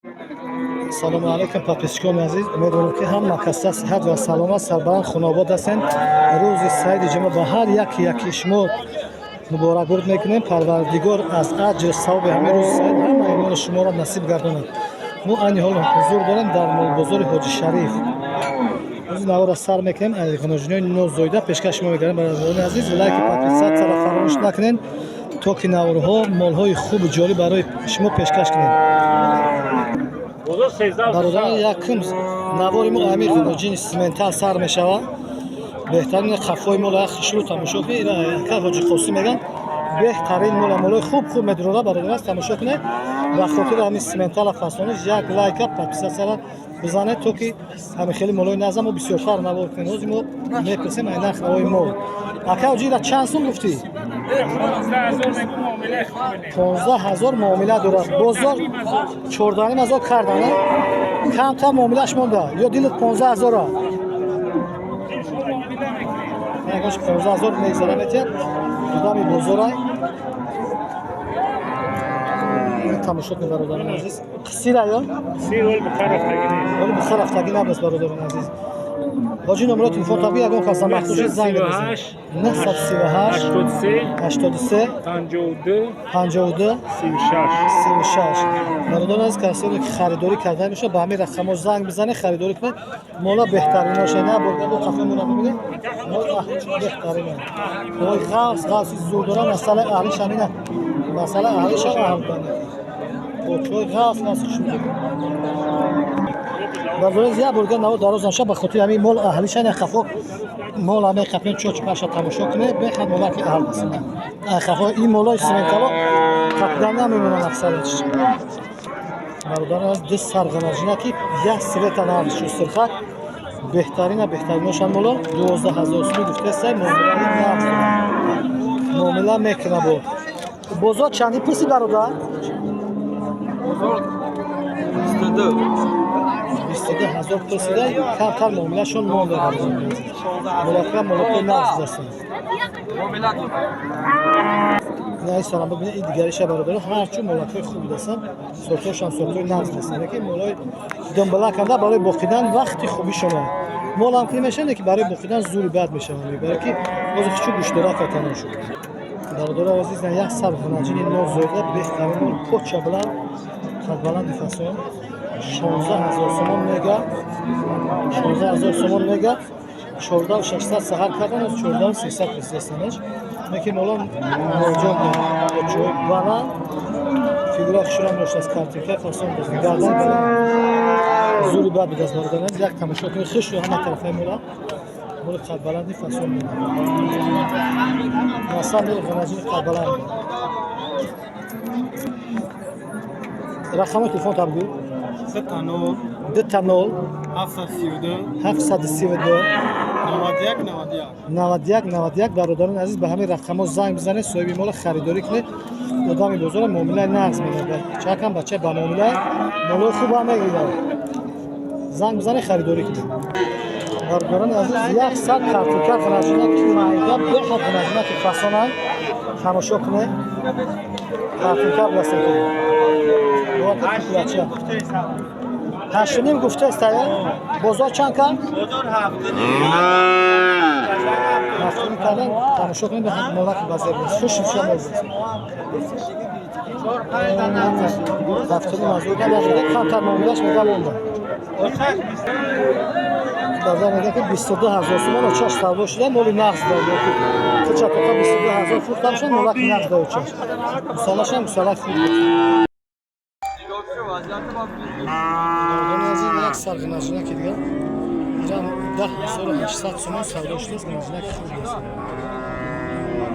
салому алайкум подписчикони азиз, умедворам ки ҳама каса сиҳат ва саломат сарбаланд хунобод ҳастед. рӯзи саиди ҷума ба ҳар яки шумо муборакбод мекунем. парвардигор аз аҷру савоби ҳамаи рӯзи саид ҳама имони шуморо насиб гардонад. мо айни ҳол ҳузур дорем дар молбозори ҳоҷи шариф. рӯзи навора сар мекунем. ғаноҷинои нозоида пешкаш шумо мекунем. бародарони азиз, лайки подписатсияро фаромӯш накунед, то ки навораҳо молҳои хубу ҷолиб барои шумо пешкаш кунем. бародарон якум навори мо амир ғаноҷини симентал сар мешавад. беҳтарин қафои мола хишру тамошо кунед. ка ҳоҷи қосим меган беҳтарин мола молои хуб медурора. бародарон тамошо кунед. ба хотир ҳамин симентала фасониш як лайка подписатсияро бизанед, то ки ҳамин хели молои наза мо бисёртар навор кунем. ҳозир мо мепурсем ай нарх навои мол. ака ҷира чанд сум гуфтӣ? 15000 муомила дорад. бозор 14000 кардан. камтар муомилаш монда ё дилат 15000 а? ягош 15000 мегзара метиҳад. дами бозорай тамошо кунед бародарон азиз. қисира ё? қисир оли бухар рафтагӣ набаст бародарон азиз. ҳоҷи номеро телефон табӣ ягон каса махсуши занг бизанед. 938 83 52 36. бародарон азиз, касоне ки харидорӣ карда мешавад ба ҳамин рақамҳо занг бизанед, харидорӣ кунед. мола беҳтаринаше на бургабо қафе муна бибинед. мола беҳтарина. ой ғавси зур дора масъала аҳлиш ҳамина. масъала аҳлиш аҳл кунед. ой ғавси шуд. бародарон я бурга наво дароз наша ба хотир ҳамин мол аҳлишан қафо мол ҳамин қафен чоч паша тамошо кунед. беҳад мола ки аҳл аст. қафо ин молои симентало қапдан намемонанд аксарияш. бародарон ду сарғанаҷина ки як света на шустирхак беҳтариношан моло 12000 сум гуфтасай. муомила мекуна бо бозор чанди пурси бародар? 22000 пурсида камтар муомилашон монда. молока нағз астанд. ин сарам бибинед. ин дигариша бародарон ҳарчу молакои хуби дастанд. сортошан сортои нағз дастанд. ки молои думбала канда барои боқидан вақти хубишона. молам ки мешавад ки барои боқидан зури бад мешавад. барои ки ҳозир хичу гӯштдора катано шуд. бародарон азиз, як сар ғаноҷини нозоида беҳтарин мол поча билан қадбаланди фасон 16000 сомон мега. 16000 сомон мега. 14600 саҳар кардан 14300 писастанаш. меки молон моҷон почо балан фигура хишрам доштаст. картинка фасон дост. гардан балан зури бад бидаст. бародарон як тамошо кунед. хишу ҳама тарафаи мола моли қадбаланди фасон мега. масъал моли ғаноҷини қадбаланд. рақами телефон табгӯ 2 732 91. бародарон азиз, ба ҳамин рақамҳо занг бизанед, соҳиби мола харидорӣ кунед. одами бозора муомилаи нағз мегирад. чакам бача ба муомилаи молои хуб ҳам мегирад. занг бизанед, харидорӣ кунед. бародарон азиз, 100 картинка ғаноҷина ки майда беҳад ғаноҷина ки фасонанд. тамошо кунед. картинка дастем кунед. ҳаштуним гуфтаст ая? бозор чанд кар? бозор 7 кардан. тамошо кунед. мола ки базер нест. хушим шумо азиз. 7 мазуда дaqida камтар муомилаш мега монда. базар мега ки 22000 сомон очаш савдо шуда. моли нағз дод. кича тоқа 22000 фуртамшан мола ки нағз дод очаш. мусалашам мусалак худ. бародарон азиз, як сар ғаноҷина ки дигар ира 10800 сомон савдо шудааст. ғаноҷина ки худ аст.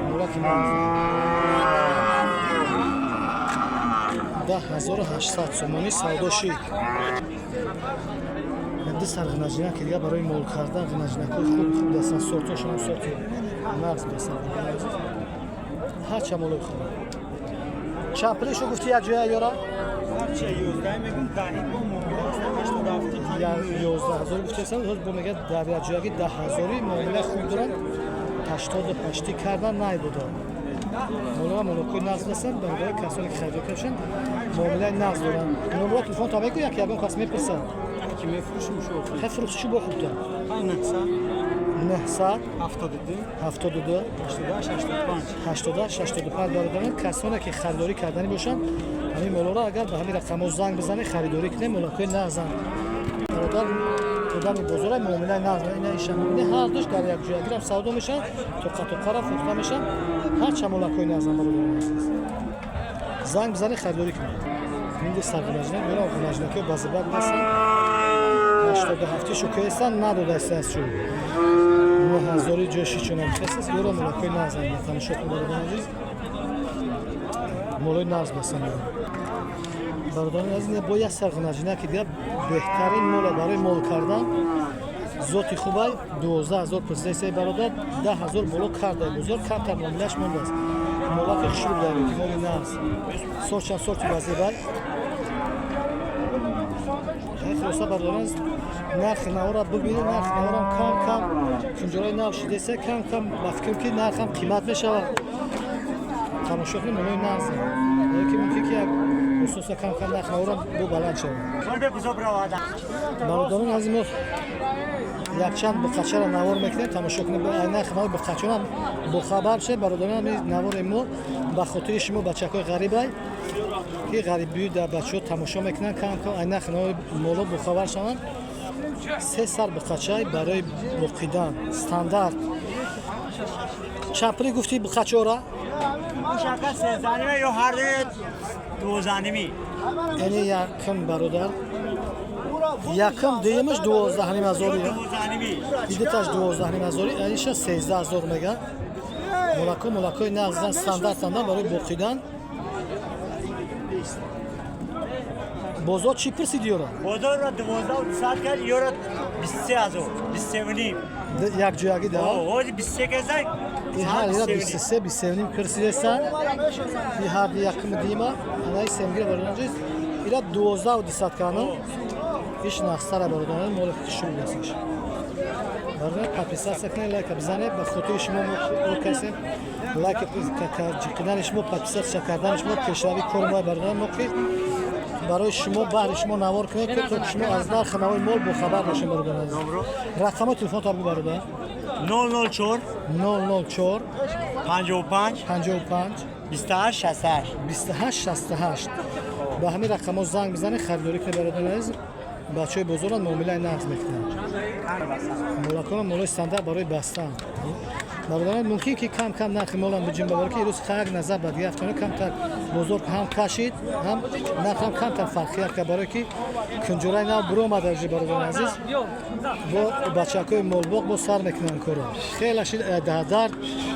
мола ки нағз 10800 сомони савдо шид. ду сар ғаноҷина ки дигар барои мол кардан ғаноҷинакои худ дастанд. сортошон сорти нағз дастанд. ҳарча молои худ. чанд пулишо гуфти як ҷоя ёра? 11000 гуфтасан. ҳоз бо мега дар як ҷояги 10000 муомила хуб доранд. 88 кардан най будо. مولا مولکوی نقض هستن برای کسانی که خرید کردن معامله نقض دارن. نمره تلفن تا بگو یکی ابن قسمی پرسن. کی میفروشیم شو؟ خیلی فروشی با خوب دارن. 900 72 85 دارن کسانی که خریداری کردنی باشن همین مولا را اگر به همین رقم زنگ بزنه خریداری کنه مولکوی نقضن. برادر خودم بزرگ معامله نقض اینا ایشون میبینه هر دوش در یک جایی گیرم سودا میشن تو قطع فروخته میشن هر چه مولکوی نقض برادر زنگ بزنه خریداری کنه این دو سرگرجنه میرا گنجنه که بعضی بعد هستن 87 شوکه هستن نداده است شو 9000 جوشی چون میخواست یورو مولکوی نقض تماشا کنید عزیز مولای نقض بسن برادران عزیز با یک سرگرجنه که دیگه بهترین مولا برای مول کردن زوتی خوبه 12000 پرسیده برادر 10000 بالا کرده بزرگ کمتر معاملهش مونده است مولا که خشور داره که مولی نقض سورتی بازی بر خیلی خلاصه برادران عزیز نرخ نورا ببینید نرخ نورا کم کنجرای نو شده سه کم با فکر که نرخ هم قیمت میشود تماشا کنید مولای نقض که ممکنه که خصوصا کم نرخ نورا بو بلند شود برادران عزیز ما یک چند بخچه را نوار میکنیم تماشا کنیم نرخ نور بخچه هم بخبر شه برادران نوار ما به خاطر شما بچه‌های غریبه که غریبی در بچه‌ها تماشا میکنن کم نرخ نور مولا بخبر شوند سه سر بخچه برای بقیدن استاندارد چپری گفتی بخچه را شکل 3 زانیمه یا هر 2 زانیمی یعنی یکم برادر یکم دیمش 12000 دیگه تاش 12000 یعنیش 13000 میگه مولکوی نقض استاندارد برای بقیدن بازار چی پرسید یورو؟ بازار را 12200 کرد یورو 23000 23 یک جایی ده اوه 23 کسای این هر یه 23 27 پرسید هستن این هر یکم دیما انای سمگیر برنامه‌اش اینا 12200 کنه ایش نقصر برادران مال شروع هستش برای پاپیسا سکنه لایک بزنه به خاطر شما کسی لایک کردن شما پاپیسا کردن شما پیشروی کار ما برادران ما که برای شما بهر شما نوار کنید که تو شما از نرخ نوای مال با خبر باشین برادران رقم تلفن تا بگو برادر 004 55 28 68 به همین رقم زنگ بزنید خریداری کنید برادران عزیز بچه‌های بزرگان معامله نقض میکنن مولکان مولای استاندارد برای بستن برادران ممکن که کم نرخ مولان بجیم ببره که روز خرج نظر به دیگه افتانه کمتر بزرگ هم کشید هم نرخ هم کمتر فرقیت که برای که کنجورای نو برو مدرجی برادران عزیز با بچه‌های مولباق با سر میکنن کارو خیلی شد در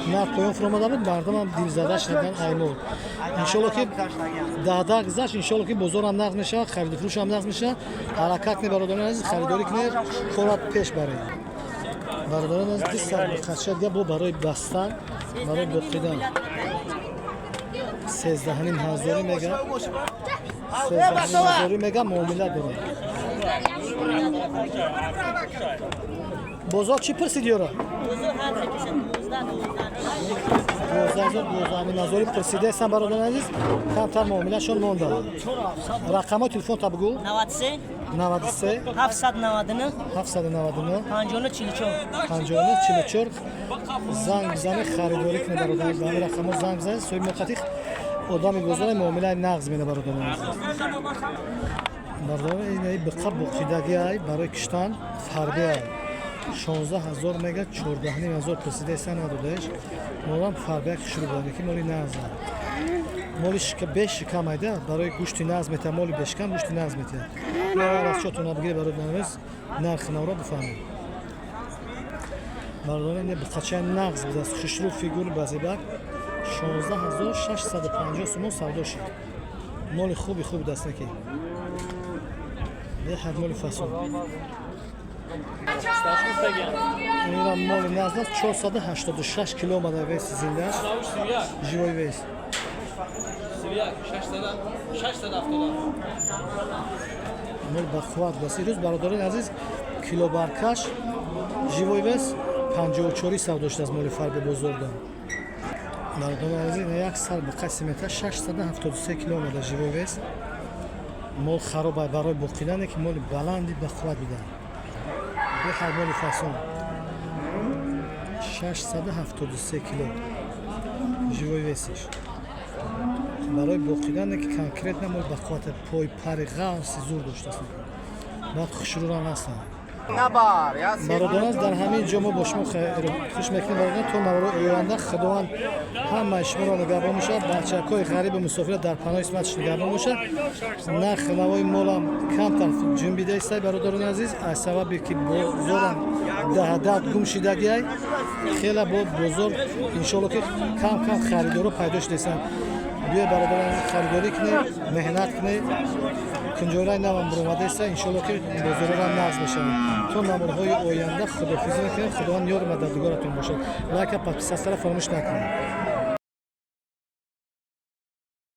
نرخ پایان فرو اومده بود مردم هم دل زده شدن ایمون ان شاء الله که در گذشت ان شاء الله که بزرگ هم نقض میشه خرید فروش هم نقض میشه حرکت می برادران عزیز خریداری کنید کارات پیش بره برادران عزیز دیسر بخشید یا با برای بستن برای بقیدن 13000 میگه 13000 میگه معامله داره بازار چی پرسید یورو 12000 پرسیده هستن برادران عزیز کمتر معامله شون مونده رقم تلفن تا بگو 93 799 59 زنگ بزنه خریداری کنه برادران به همین رقم زنگ بزنه سوی موقتی آدم بزرگ معامله نقض میده برادران عزیز برادران این بقیدگی برای کشتن فربه 16000 میگه 14000 پرسیده هستن ندادهش مولم فربه شروع بوده که مولی نقض مولیش که بیش کم ایده برای گوشت نقض میته مولی بیش کم گوشت نقض میته یا راستشون نبگیره برادران عزیز نرخ نورا بفهمید برادران این بخچه نقض بده از خشرو فیگور بازیبک 16650 سومون سودا شد مال خوبی دست نکی یه حد مال فصل این مال نزد 486 کیلومتر ویس زنده است جوی ویس مال بخواد بس روز برادران عزیز کیلو برکش جوی ویس 54 سودا شد از مال فرد بزرگ Мардом азиз як сар ба қаси мета 673 км живой вес. Мол харобай барои боқидане ки моли баланди ба қувват бида. Бехар моли фасон 673 кг живой весиш. Барои боқидане ки конкретно моли ба қувват пой пари ғавси зур доштаст. Баъд хушруран ҳастанд. Бародарон дар ҳамин ҷо мо бо шумо хуш мекунем бародарон то навбарои оянда худованд ҳамаи шуморо нигаҳбон бошад, бачакҳои ғарибу мусофира дар паноҳи исматш нигаҳбон бошад. Нархи навои молам камтар ҷунбида истай бародарони азиз аз сабаби ки бозорам даҳдат гум шидагиай хела бо бозор иншоалло ки кам харидоро пайдо шудесанд. Биё бародарон харидорӣ кунед, меҳнат кунед. Кунҷораи навам буромадаиста иншоалло ки бозорро нағз мешавад. То намудҳои оянда худоҳофизӣ мекунем. Худованд ёри мададгоратон бошад. Лайка подписатсара фаромӯш накунед.